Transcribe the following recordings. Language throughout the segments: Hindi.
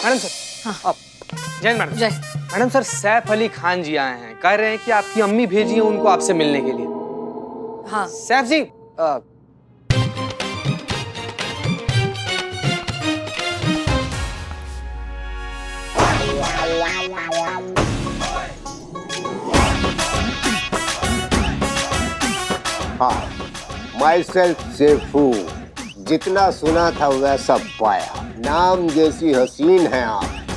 Madam sir. हाँ। आप जय मैडम। जय। मैडम सर, सैफ अली खान जी आए हैं, कह रहे हैं कि आपकी अम्मी भेजी है उनको आपसे मिलने के लिए। हाँ। सैफ जी हाँ, माई सेल्फ सेफू। जितना सुना था वैसा पाया। नाम जैसी हसीन है आप,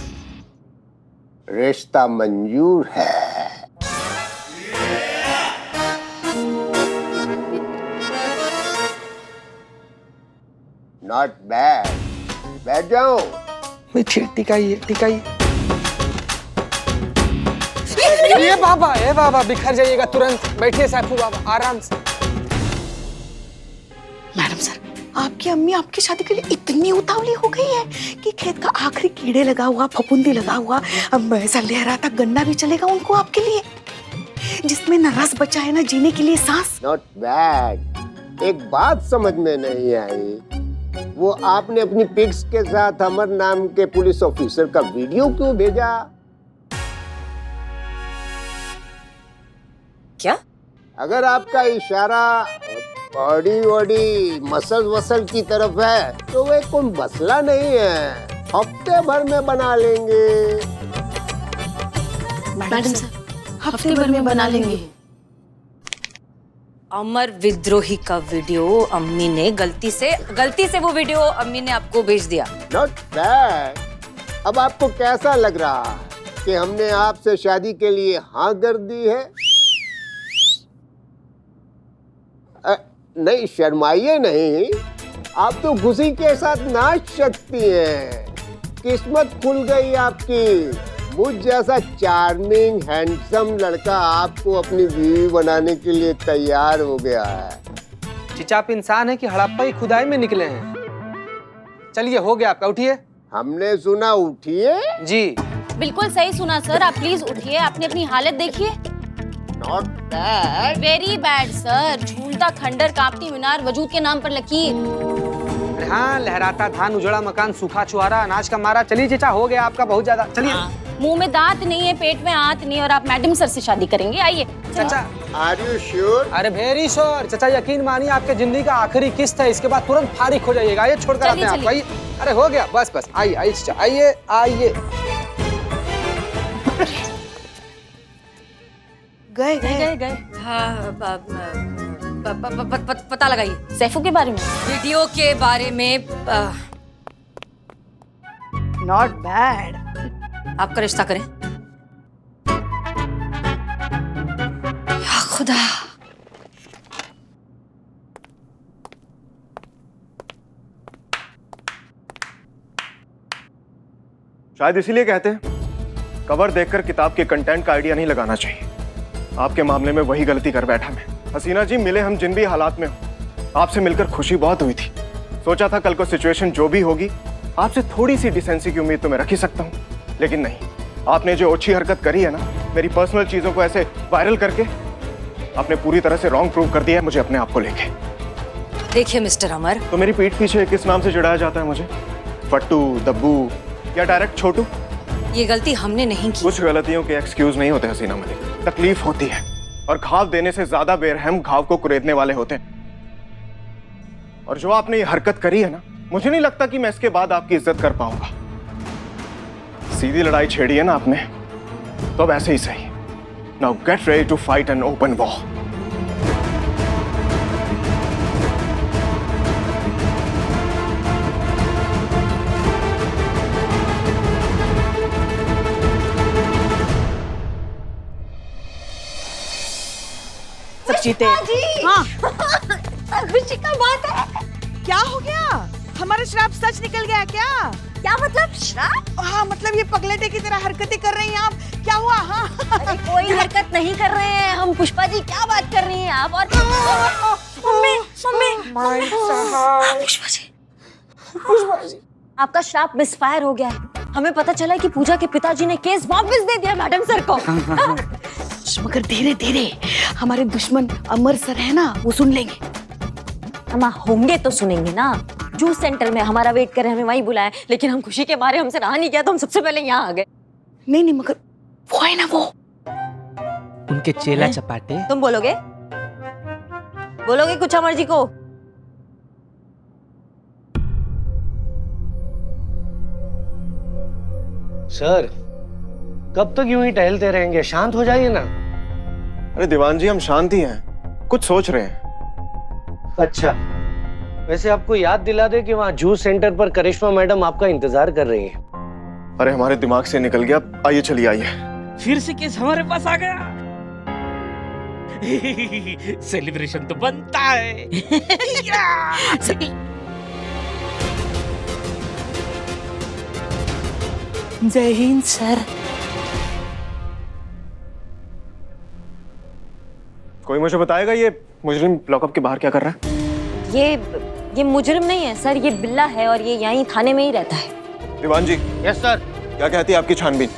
रिश्ता मंजूर है। Not bad. बैठ जाओ। टिकाइए। ये बाबा बिखर जाइएगा तुरंत। बैठिए सैफू बाबा, आराम से। मैडम सर, आपकी अम्मी आपकी शादी के लिए इतनी उतावली हो गई है कि खेत का आखिरी कीड़े लगा हुआ, फफूंदी लगा हुआ, अब ऐसा लहराता गन्ना भी चलेगा उनको आपके लिए, जिसमें न रस बचा है न जीने के लिए सांस। Not bad. एक बात समझ में नहीं आई, वो आपने अपनी पिक्स के साथ अमर नाम के पुलिस ऑफिसर का वीडियो क्यों भेजा? क्या? अगर आपका इशारा बॉडी वॉडी मसल वसल की तरफ है तो वे कोई मसला नहीं है, हफ्ते भर में बना लेंगे। मैडम सर, हफ्ते भर में बना लेंगे। अमर विद्रोही का वीडियो अम्मी ने गलती से वो वीडियो अम्मी ने आपको भेज दिया। Not bad. अब आपको कैसा लग रहा है कि हमने आपसे शादी के लिए हाँ कर दी है? नहीं, शर्माइए नहीं, आप तो खुशी के साथ नाच सकती हैं। किस्मत खुल गई आपकी। मुझ जैसा चार्मिंग हैंडसम लड़का आपको अपनी बीवी बनाने के लिए तैयार हो गया है। चिचा, आप इंसान है कि हड़प्पा की खुदाई में निकले हैं? चलिए, हो गया आपका, उठिए। हमने सुना उठिए। जी बिल्कुल सही सुना सर, आप प्लीज उठिए। आपने अपनी हालत देखिए। Not bad. Very bad sir. झूलता खंडर, कांपती मीनार, वजूद के नाम पर लकीर। हाँ, लहराता धान, उजड़ा मकान, सूखा चुहारा, अनाज का मारा। चलिए चिचा, हो गया आपका बहुत ज्यादा। चलिए। मुंह में दांत नहीं है, पेट में आंत नहीं, और आप मैडम सर से शादी करेंगे। आइए चाचा। Are you sure? अरे वेरी श्योर चाचा, यकीन मानिए, आपके जिंदगी का आखिरी किस्त है, इसके बाद तुरंत फारिग हो जाइएगा। ये छोड़कर आते हैं आपको। आइए। अरे हो गया, बस आइए चाचा, आइए। गए। हाँ, पता लगाइए सैफू के बारे में, वीडियो के बारे में। Not bad. आपका रिश्ता करें। या खुदा। शायद इसीलिए कहते हैं कवर देखकर किताब के कंटेंट का आइडिया नहीं लगाना चाहिए। आपके मामले में वही गलती कर बैठा मैं। हसीना जी, मिले हम जिन भी हालात में हो, आपसे मिलकर खुशी बहुत हुई थी। सोचा था कल को सिचुएशन जो भी होगी, आपसे थोड़ी सी डिसेंसी की उम्मीद तो मैं रख ही सकता हूँ, लेकिन नहीं। आपने जो अच्छी हरकत करी है ना, मेरी पर्सनल चीजों को ऐसे वायरल करके, आपने पूरी तरह से रॉन्ग प्रूव कर दिया है मुझे अपने आप को लेके। देखिए मिस्टर अमर, तो मेरी पीठ पीछे किस नाम से चिढ़ाया जाता है मुझे? फट्टू, दब्बू या डायरेक्ट छोटू? ये गलती हमने नहीं की। कुछ गलतियों के एक्सक्यूज नहीं होते हसीना मलिक। तकलीफ होती है, और घाव देने से ज्यादा बेरहम घाव को कुरेदने वाले होते हैं। और जो आपने ये हरकत करी है ना, मुझे नहीं लगता कि मैं इसके बाद आपकी इज्जत कर पाऊंगा। सीधी लड़ाई छेड़ी है ना आपने, तो अब ऐसे ही सही। Now get ready to fight an open war. सब जीते। हाँ। खुशी का बात है। क्या हो गया? हमारा श्राप सच निकल गया क्या? क्या मतलब श्राप? हाँ, मतलब ये पगलेटे की तरह हरकतें कर रही हैं आप। क्या हुआ? हाँ। अरे कोई हरकत नहीं कर रहे हैं हम। पुष्पा जी, क्या बात कर रही हैं आप? और मम्मी पुष्पा जी, आपका श्राप मिसफायर हो गया है। हमें पता चला कि पूजा के पिताजी ने केस वापस दे दिया मैडम सर को। मगर धीरे धीरे हमारे दुश्मन अमर सर है ना, वो सुन लेंगे। अम्मा होंगे तो सुनेंगे ना। जूस सेंटर में हमारा वेट कर रहे हैं, हमें वहीं बुलाया, लेकिन हम खुशी के मारे हमसे रहा नहीं गया तो हम सबसे पहले यहाँ आ गए। नहीं मगर वो है ना, वो उनके चेला चपाटे। तुम बोलोगे कुछ अमर जी को? सर कब तक यूं ही टहलते रहेंगे, शांत हो जाइए ना। अरे दीवान जी हम शांत ही हैं, कुछ सोच रहे हैं। अच्छा, वैसे आपको याद दिला दे कि वहाँ जूस सेंटर पर करिश्मा मैडम आपका इंतजार कर रही है। अरे हमारे दिमाग से निकल गया, आइए चलिए आइए। फिर से केस हमारे पास आ गया। सेलिब्रेशन तो बनता है। जय हिंद सर। कोई मुझे बताएगा ये मुजरिम लॉकअप के बाहर क्या कर रहा है? ये मुजरिम नहीं है सर, ये बिल्ला है और ये यहीं थाने में ही रहता है। दीवान जी। Yes sir. क्या कहती है आपकी छानबीन?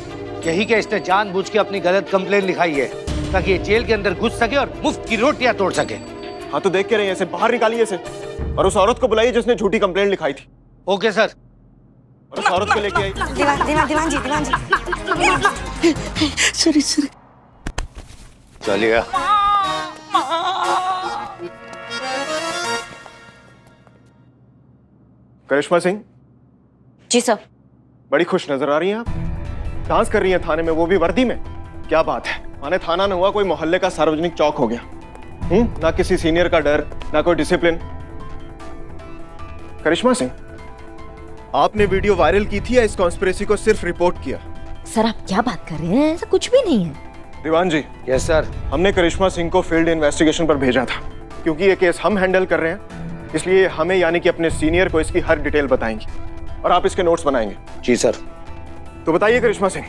यही क्या इसने जानबूझ के अपनी गलत कंप्लेन लिखाई है ताकि ये जेल के अंदर घुस सके और मुफ्त की रोटियां तोड़ सके। हाँ तो देख के रहिए, इसे बाहर निकालिए इसे, और उस औरत को बुलाइए जिसने झूठी कंप्लेंट लिखाई थी। Okay sir. और उस औरत को लेके आई। दीवान जी। सॉरी। चलिए। करिश्मा सिंह। जी सर। बड़ी खुश नजर आ रही हैं आप, डांस कर रही हैं थाने में, वो भी वर्दी में। क्या बात है, माने थाना न हुआ कोई मोहल्ले का सार्वजनिक चौक हो गया। ना किसी सीनियर का डर, ना कोई डिसिप्लिन। करिश्मा सिंह, आपने वीडियो वायरल की थी या इस कॉन्स्पिरेसी को सिर्फ रिपोर्ट किया? सर आप क्या बात कर रहे हैं, ऐसा कुछ भी नहीं है। दीवान जी। Yes sir. हमने करिश्मा सिंह को फील्ड इन्वेस्टिगेशन पर भेजा था, क्योंकि ये केस हम हैंडल कर रहे हैं, इसलिए हमें यानी कि अपने सीनियर को इसकी हर डिटेल बताएंगी और आप इसके नोट्स बनाएंगे। जी सर। तो बताइए करिश्मा सिंह,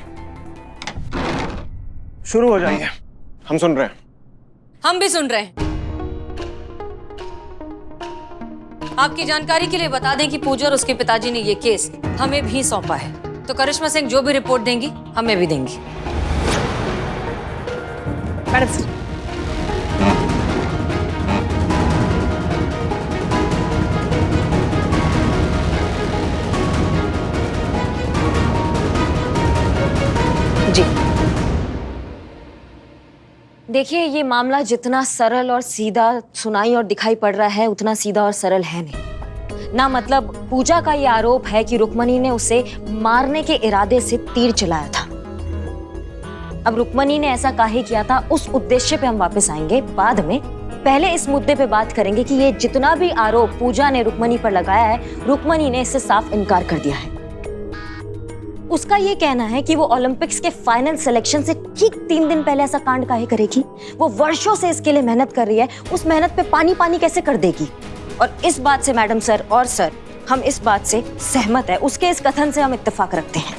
शुरू हो जाइए, हम सुन रहे हैं। हम भी सुन रहे हैं। आपकी जानकारी के लिए बता दें कि पूजा और उसके पिताजी ने ये केस हमें भी सौंपा है, तो करिश्मा सिंह जो भी रिपोर्ट देंगी हमें भी देंगी। Madam sir. जी देखिए, ये मामला जितना सरल और सीधा सुनाई और दिखाई पड़ रहा है उतना सीधा और सरल है नहीं ना। मतलब पूजा का ये आरोप है कि रुक्मणी ने उसे मारने के इरादे से तीर चलाया था। अब रुक्मणी ने ऐसा काहे किया था, उस उद्देश्य पे हम वापस आएंगे बाद में। पहले इस मुद्दे पे बात करेंगे कि ये जितना भी आरोप पूजा ने रुक्मणी पर लगाया है, रुक्मणी ने इससे साफ इनकार कर दिया है। उसका ये कहना है कि वो ओलंपिक्स के फाइनल सिलेक्शन से ठीक 3 दिन पहले ऐसा कांड काहे करेगी। वो वर्षों से इसके लिए मेहनत कर रही है, उस मेहनत पे पानी कैसे कर देगी। और इस बात से मैडम सर और सर, हम इस बात से सहमत है, उसके इस कथन से हम इत्तेफाक रखते हैं।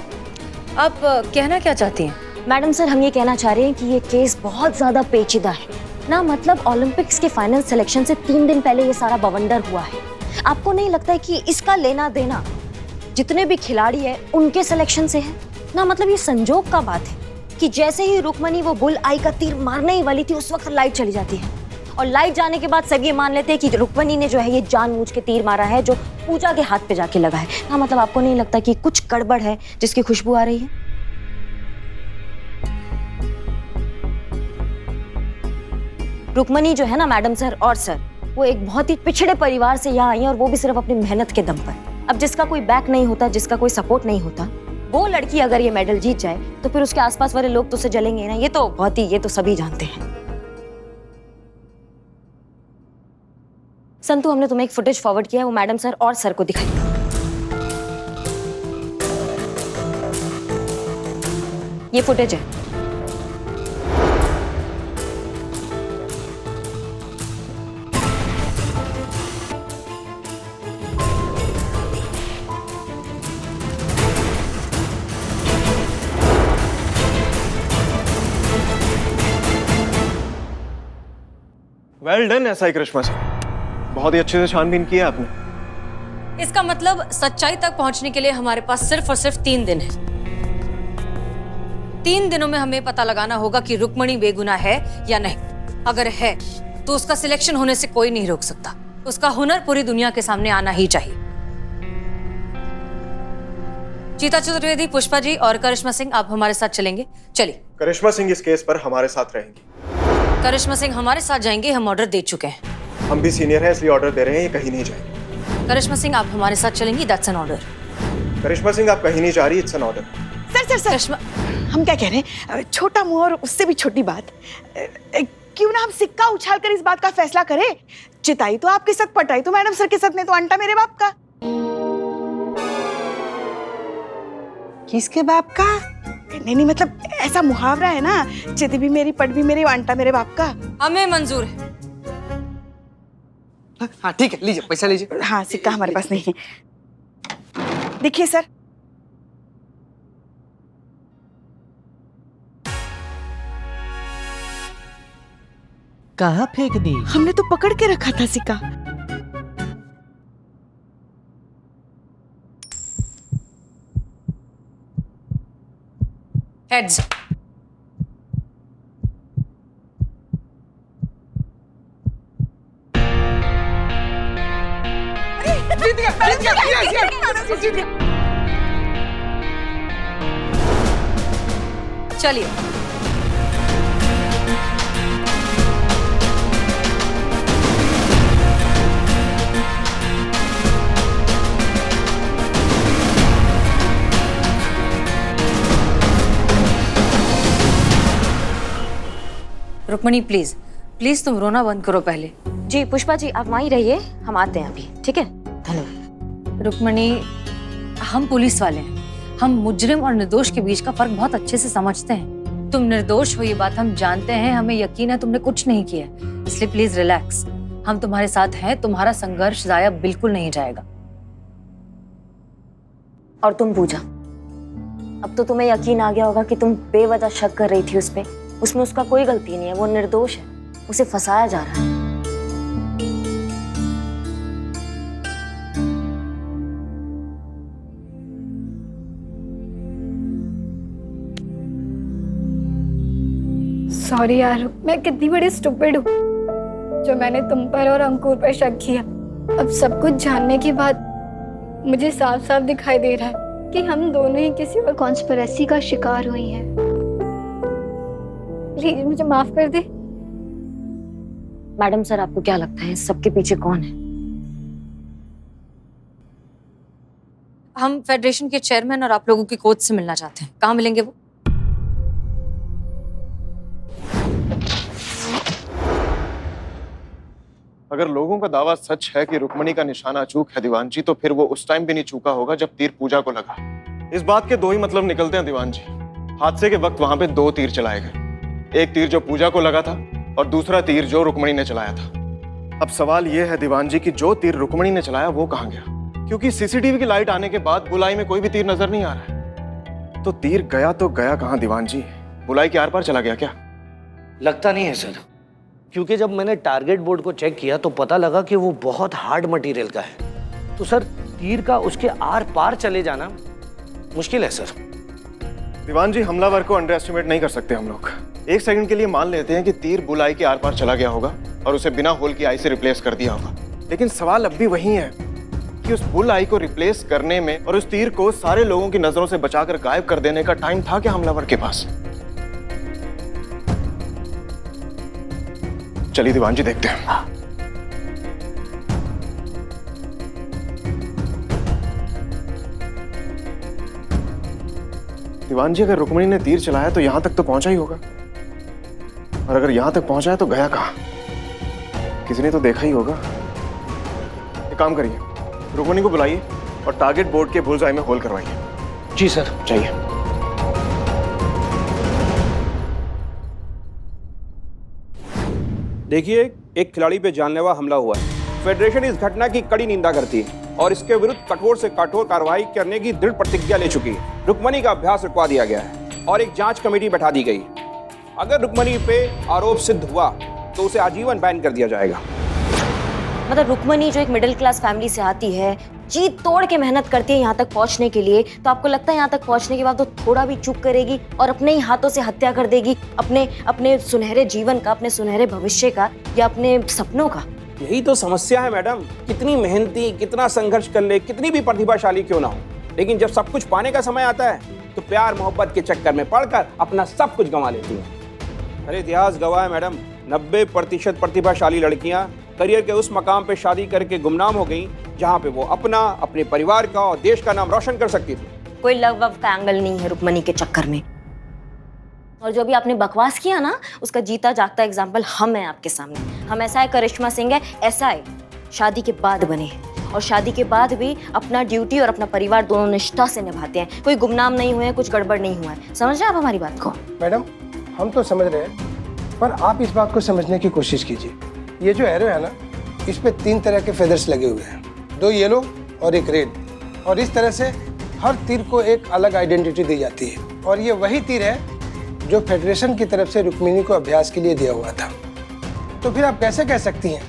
आप कहना क्या चाहती हैं? मैडम सर, हम ये कहना चाह रहे हैं कि ये केस बहुत ज्यादा पेचीदा है ना। मतलब ओलंपिक्स के फाइनल सिलेक्शन से 3 दिन पहले ये सारा बवंडर हुआ है। आपको नहीं लगता है कि इसका लेना देना जितने भी खिलाड़ी है उनके सिलेक्शन से है ना? मतलब ये संजोग का बात है कि जैसे ही रुक्मणी वो बुल आई का तीर मारने ही वाली थी, उस वक्त लाइट चली जाती है, और लाइट जाने के बाद सब ये मान लेते हैं कि रुक्मणी ने जो है ये जानबूझ के तीर मारा है, जो पूजा के हाथ पे जाके लगा है ना। मतलब आपको नहीं लगता कि कुछ गड़बड़ है जिसकी खुशबू आ रही है? रुक्मणी जो है ना मैडम सर और सर, वो एक बहुत ही पिछड़े परिवार से यहाँ आई है, और वो भी सिर्फ अपनी मेहनत के दम पर। अब जिसका कोई बैक नहीं होता, जिसका कोई सपोर्ट नहीं होता, वो लड़की अगर ये मेडल जीत जाए तो फिर उसके आसपास वाले लोग तो उसे जलेंगे ना। ये तो सभी जानते हैं। संतु, हमने तुम्हें एक फुटेज फॉरवर्ड किया है, वो मैडम सर और सर को दिखाई। ये फुटेज है। वेल डन एसआई करिश्मा सिंह, बहुत ही अच्छे से छानबीन किया आपने। इसका मतलब सच्चाई तक पहुंचने के लिए हमारे पास सिर्फ और सिर्फ 3 दिन है। 3 दिनों में हमें पता लगाना होगा कि रुक्मणी बेगुनाह है या नहीं। अगर है तो उसका सिलेक्शन होने से कोई नहीं रोक सकता। उसका हुनर पूरी दुनिया के सामने आना ही चाहिए। चीता चतुर्वेदी, पुष्पा जी और करिश्मा सिंह, आप हमारे साथ चलेंगे। चलिए। करिश्मा सिंह इस केस पर हमारे साथ रहेंगी। करिश्मा सिंह हमारे साथ जाएंगे, हम ऑर्डर दे चुके हैं। हम भी सीनियर हैं इसलिए ऑर्डर दे रहे हैं, ये कहीं नहीं जाएंगे। करिश्मा सिंह आप हमारे साथ चलेंगी, दैट्स एन ऑर्डर। करिश्मा सिंह आप कहीं नहीं जा रही, इट्स एन ऑर्डर। सर करिश्मा, हम क्या कह रहे हैं, छोटा मुंह और उससे भी छोटी बात, क्यों ना हम सिक्का उछाल कर इस बात का फैसला करें। चिताई तो आपके साथ, पटाई तो मैडम सर के साथ, नहीं तो अंटा मेरे बाप का। किसके बाप का? नहीं मतलब ऐसा मुहावरा है ना, चित भी मेरी, पट भी मेरी, अंटा मेरे बाप का। हमें मंजूर है। हाँ ठीक है, लीजिए पैसा लीजिए। हाँ, सिक्का हमारे पास नहीं है। देखिए सर, कहाँ फेंक दी? हमने तो पकड़ के रखा था सिक्का। हेड्स। चलिए। रुक्मणी प्लीज प्लीज तुम रोना बंद करो पहले। जी पुष्पा जी, आप वहीं रहिए, हम आते हैं अभी, ठीक है? धन्यवाद। रुक्मणी, हम पुलिस वाले हैं, हम मुजरिम और निर्दोष के बीच का फर्क बहुत अच्छे से समझते हैं। तुम निर्दोष हो ये बात हम जानते हैं, हमें यकीन है तुमने कुछ नहीं किया, इसलिए प्लीज रिलैक्स। हम तुम्हारे साथ हैं, तुम्हारा संघर्ष जाया बिल्कुल नहीं जाएगा। और तुम पूजा, अब तो तुम्हें यकीन आ गया होगा कि तुम बेवजह शक कर रही थी उस पे। उसमें उसका कोई गलती नहीं है, वो निर्दोष है, उसे फंसाया जा रहा है। सॉरी यार, मैं कितनी बड़ी स्टूपिड हूँ जो मैंने तुम पर और अंकुर पर शक किया। अब सब कुछ जानने के बाद मुझे साफ साफ दिखाई दे रहा है कि हम दोनों ही किसी और कॉन्स्पिरेसी का शिकार हुई हैं। प्लीज मुझे माफ कर दे। मैडम सर, आपको क्या लगता है सबके पीछे कौन है? हम फेडरेशन के चेयरमैन और आप लोगों की कोच से मिलना चाहते हैं। कहाँ मिलेंगे वो? अगर लोगों का दावा सच है कि रुक्मणी का निशाना अचूक है दीवान जी, तो फिर वो उस टाइम भी नहीं चूका होगा जब तीर पूजा को लगा। इस बात के दो ही मतलब निकलते हैं दीवान जी। हादसे के वक्त वहां पे दो तीर चलाए गए, एक तीर जो पूजा को लगा था और दूसरा तीर जो रुक्मणी ने चलाया था। अब सवाल यह है दीवान जी कि जो तीर रुक्मणी ने चलाया वो कहाँ गया, क्योंकि सीसीटीवी की लाइट आने के बाद बुलाई में कोई भी तीर नजर नहीं आ रहा है। तो तीर गया तो गया कहाँ दीवान जी? बुलाई के आर पार चला गया क्या? लगता नहीं है सर, क्योंकि जब मैंने टारगेट बोर्ड को चेक किया तो पता लगा कि वो बहुत हार्ड मटेरियल का है। तो सर, तीर का उसके आर पार चले जाना मुश्किल है सर। दीवान जी, हमलावर को अंडर एस्टिमेट नहीं कर सकते हम लोग। एक सेकंड के लिए मान लेते हैं कि तीर बुलाई के आर पार चला गया होगा और उसे बिना होल की आई से रिप्लेस कर दिया होगा, लेकिन सवाल अब भी वही है कि उस बुल आई को रिप्लेस करने में और उस तीर को सारे लोगों की नजरों से बचाकर गायब कर देने का टाइम था क्या हमलावर के पास? चलिए दीवान जी, देखते हैं। दीवान जी, अगर रुक्मणी ने तीर चलाया तो यहां तक तो पहुंचा ही होगा, और अगर यहां तक पहुंचा है तो गया कहां? किसी ने तो देखा ही होगा। एक काम करिए, रुक्मणी को बुलाइए और टारगेट बोर्ड के बुल्सआई में होल करवाइए। जी सर। चाहिए। देखिए, एक खिलाड़ी पे जानलेवा हमला हुआ है। फेडरेशन इस घटना की कड़ी निंदा करती है और इसके विरुद्ध कठोर से कठोर कार्रवाई करने की दृढ़ प्रतिज्ञा ले चुकी है। रुक्मणी का अभ्यास रुकवा दिया गया है और एक जांच कमेटी बैठा दी गई है। अगर रुक्मणी पे आरोप सिद्ध हुआ तो उसे आजीवन बैन कर दिया जाएगा। मतलब रुक्मणी जो एक मिडिल क्लास फैमिली से आती है, जी तोड़ के मेहनत करती है यहाँ तक पहुँचने के लिए, तो आपको लगता है यहाँ तक पहुँचने के बाद तो थोड़ा भी चूक करेगी और अपने ही हाथों से हत्या कर देगी अपने सुनहरे जीवन का, अपने सुनहरे भविष्य का या अपने सपनों का? यही तो समस्या है मैडम। कितनी मेहनती, कितना संघर्ष कर ले, कितनी भी प्रतिभाशाली क्यों ना हो, लेकिन जब सब कुछ पाने का समय आता है तो प्यार मोहब्बत के चक्कर में पड़कर अपना सब कुछ गंवा लेती हैं। अरे इतिहास गवाह है मैडम, 90% प्रतिभाशाली लड़कियां करियर के उस मकाम पे शादी करके गुमनाम हो गई जहां पे वो अपना, अपने परिवार का और देश का नाम रोशन कर सकती थी। कोई लव वव का एंगल नहीं है रुक्मणी के चक्कर में। और जो भी आपने बकवास किया ना, उसका जीता जागता एग्जाम्पल हम हैं आपके सामने। हम ऐसा है करिश्मा सिंह है, ऐसा है शादी के बाद बने हैं और शादी के बाद भी अपना ड्यूटी और अपना परिवार दोनों निष्ठा से निभाते हैं। कोई गुमनाम नहीं हुए हैं, कुछ गड़बड़ नहीं हुआ है। समझ रहे हैं आप हमारी बात को? मैडम हम तो समझ रहे हैं, पर आप इस बात को समझने की कोशिश कीजिए। ये जो एरो है ना, इस पे 3 तरह के फेदर्स लगे हुए हैं, 2 येलो और 1 रेड, और इस तरह से हर तीर को एक अलग आइडेंटिटी दी जाती है। और ये वही तीर है जो फेडरेशन की तरफ से रुक्मिणी को अभ्यास के लिए दिया हुआ था। तो फिर आप कैसे कह सकती हैं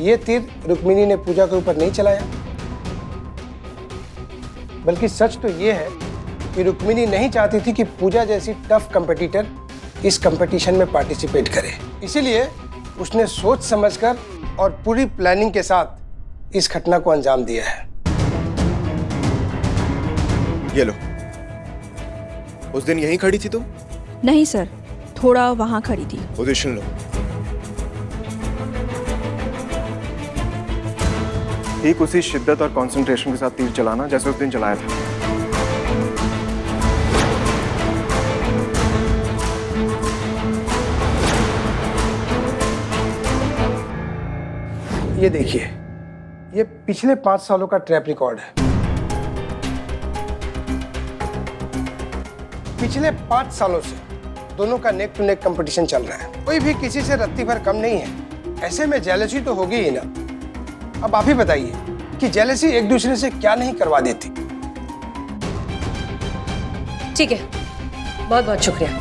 ये तीर रुक्मिणी ने पूजा के ऊपर नहीं चलाया? बल्कि सच तो ये है कि रुक्मिणी नहीं चाहती थी कि पूजा जैसी टफ कंपटीटर इस कंपटीशन में पार्टिसिपेट करे। इसीलिए उसने सोच समझकर और पूरी प्लानिंग के साथ इस घटना को अंजाम दिया है। ये लो। उस दिन यहीं खड़ी थी तुम? नहीं सर, थोड़ा वहां खड़ी थी। पोजीशन लो। ठीक उसी शिद्दत और कंसंट्रेशन के साथ तीर चलाना जैसे उस दिन चलाया था। ये देखिए, ये पिछले 5 सालों का ट्रैप रिकॉर्ड है। पिछले 5 सालों से दोनों का नेक टू नेक कंपटीशन चल रहा है। कोई भी किसी से रत्ती भर कम नहीं है। ऐसे में जेलसी तो होगी ही ना। अब आप ही बताइए कि जेलसी एक दूसरे से क्या नहीं करवा देती। ठीक है, बहुत बहुत शुक्रिया।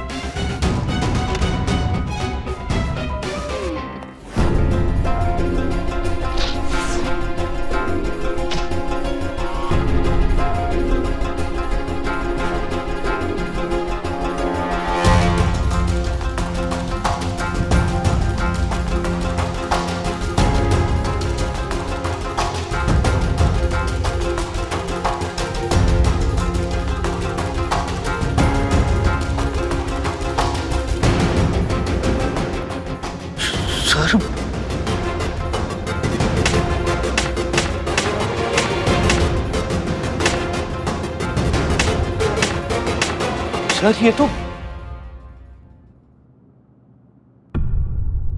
सर ये तो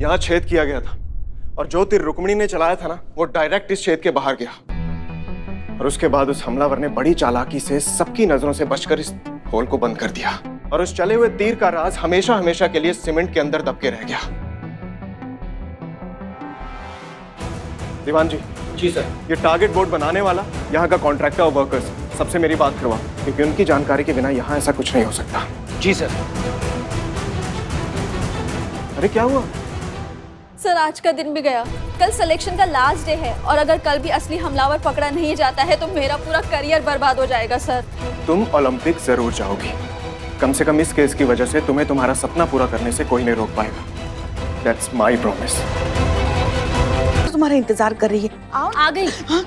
यहां छेद किया गया था और जो तीर रुक्मिणी ने चलाया था ना, वो डायरेक्ट इस छेद के बाहर गया। और उसके बाद उस हमलावर ने बड़ी चालाकी से सबकी नजरों से बचकर इस होल को बंद कर दिया और उस चले हुए तीर का राज हमेशा हमेशा के लिए सीमेंट के अंदर दबके रह गया। दीवान जी। जी सर। ये टारगेट बोर्ड बनाने वाला यहाँ का कॉन्ट्रैक्टर और वर्कर्स, सबसे मेरी बात करवा, क्योंकि उनकी जानकारी के बिना यहाँ ऐसा कुछ नहीं हो सकता। जी सर। अरे क्या हुआ? सर आज का दिन भी गया, कल सिलेक्शन का लास्ट डे है और अगर कल भी असली हमलावर पकड़ा नहीं जाता है तो मेरा पूरा करियर बर्बाद हो जाएगा सर। तुम ओलंपिक जरूर जाओगी। कम से कम इस केस की वजह से तुम्हें तुम्हारा सपना पूरा करने से कोई नहीं रोक पाएगा। That's my promise. तुम्हारा इंतजार कर रही है। आओ। आ गई। हाँ?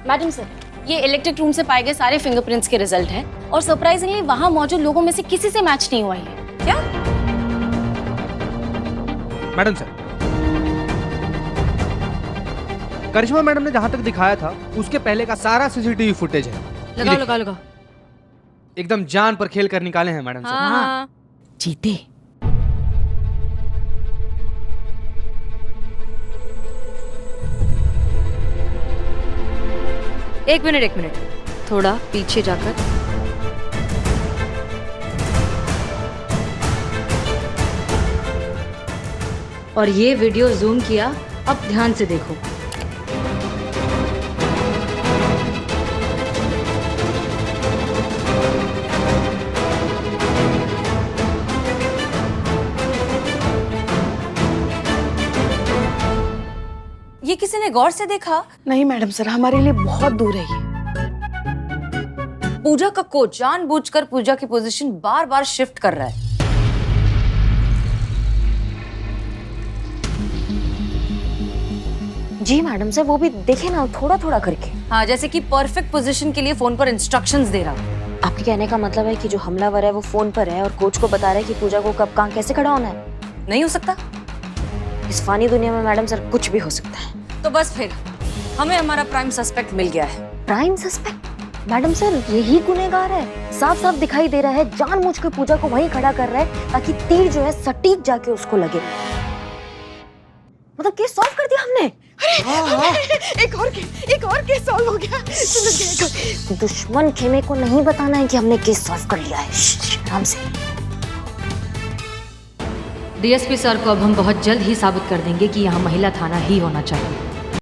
मैडम सर, ये इलेक्ट्रिक रूम से पाए गए सारे फिंगरप्रिंट्स के रिजल्ट हैं और सरप्राइजिंगली वहां मौजूद लोगों में से किसी से मैच नहीं हुआ है। क्या? मैडम सर, करिश्मा मैडम ने जहां तक दिखाया था उसके पहले का सारा सीसीटीवी फुटेज है। लगाओ लगाओ लगाओ। एकदम जान पर खेल कर निकाले हैं मैडम सर। हाँ। जीते। एक मिनट, थोड़ा पीछे जाकर। और ये वीडियो जूम किया, अब ध्यान से देखो। ये किसी ने गौर से देखा? नहीं मैडम सर, हमारे लिए बहुत दूर है ये। पूजा का कोच जानबूझकर पूजा की पोजीशन बार बार शिफ्ट कर रहा है। जी मैडम सर, वो भी देखे ना थोड़ा थोड़ा करके। हाँ, जैसे कि परफेक्ट पोजीशन के लिए फोन पर इंस्ट्रक्शंस दे रहा हो। आपके कहने का मतलब है कि जो हमलावर है वो फोन पर है और कोच को बता रहा है कि पूजा को कब कहाँ कैसे खड़ा होना है? नहीं हो सकता। इस फानी दुनिया में मैडम सर कुछ भी हो सकता है। तो बस फिर हमें हमारा प्राइम सस्पेक्ट मिल गया है। Prime suspect? मैडम सर यही गुनहगार है, साफ साफ दिखाई दे रहा है, जानबूझ के पूजा को वहीं खड़ा कर रहा है ताकि तीर जो है सटीक जाके उसको लगे। मतलब केस सॉल्व कर दिया हमने। एक और केस सॉल्व हो गया। दुश्मन खेमे को नहीं बताना है कि हमने केस सॉल्व कर लिया है। आराम से। डीएसपी सर को अब हम बहुत जल्द ही साबित कर देंगे कि यहाँ महिला थाना ही होना चाहिए।